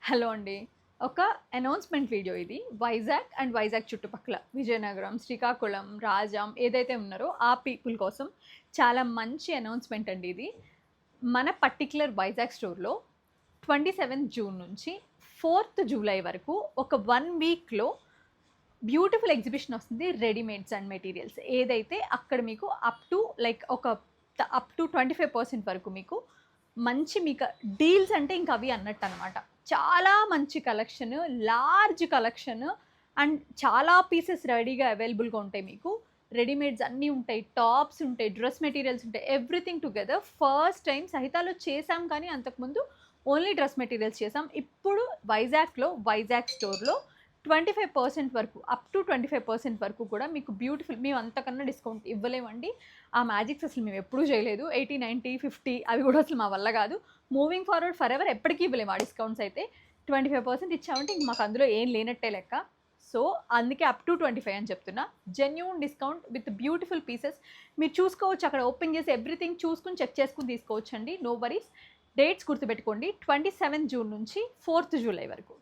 Hello అండి. ఒక announcement video ఇది. వైజాగ్ అండ్ వైజాగ్ చుట్టుపక్కల విజయనగరం, శ్రీకాకుళం, రాజాం ఏదైతే ఉన్నారో ఆ పీపుల్ కోసం చాలా మంచి అనౌన్స్‌మెంట్ అండి ఇది. మన పర్టిక్యులర్ వైజాగ్ స్టోర్‌లో 27 జూన్ నుంచి 4 జూలై వరకు ఒక 1 వీక్‌లో బ్యూటిఫుల్ ఎగ్జిబిషన్ వస్తుంది. రెడీమేడ్స్ అండ్ మెటీరియల్స్ ఏదైతే అక్కడ మీకు up to like up to 25% వరకు మీకు మీకు డీల్స్ అంటే ఇంక అవి అన్నట్టనమాట. చాలా మంచి కలెక్షన్, లార్జ్ కలెక్షన్ అండ్ చాలా పీసెస్ రెడీగా అవైలబుల్‌గా ఉంటాయి మీకు. రెడీమేడ్స్ అన్నీ ఉంటాయి. టాప్స్ ఉంటాయి, డ్రెస్ మెటీరియల్స్ ఉంటాయి. Everything together. ఫస్ట్ టైమ్ సహితాలో చేసాం కానీ అంతకుముందు ఓన్లీ డ్రెస్ మెటీరియల్స్ చేసాం. ఇప్పుడు వైజాగ్ స్టోర్‌లో 25% వరకు అప్ టు 25% వరకు కూడా మీకు బ్యూటిఫుల్ మేము అంతకన్నా డిస్కౌంట్ ఇవ్వలేమండి. ఆ మ్యాజిక్స్ అసలు మేము ఎప్పుడూ చేయలేదు. 80, 90, 50 అవి కూడా అసలు మా వల్ల కాదు. మూవింగ్ ఫార్వర్డ్ ఫరెవర్ ఎప్పటికీ ఇవ్వలేము ఆ డిస్కౌంట్స్ అయితే. 25% ఇచ్చామంటే ఇంక మాకు అందులో ఏం లేనట్టే లెక్క. సో అందుకే అప్ టు 25 అని చెప్తున్నా. Genuine discount with beautiful pieces. మీరు చూసుకోవచ్చు, అక్కడ ఓపెన్ చేసి ఎవ్రీథింగ్ చూసుకుని చెక్ చేసుకుని తీసుకోవచ్చండి. No worries. డేట్స్ గుర్తుపెట్టుకోండి. 27 జూన్ నుంచి 4 జూలై వరకు.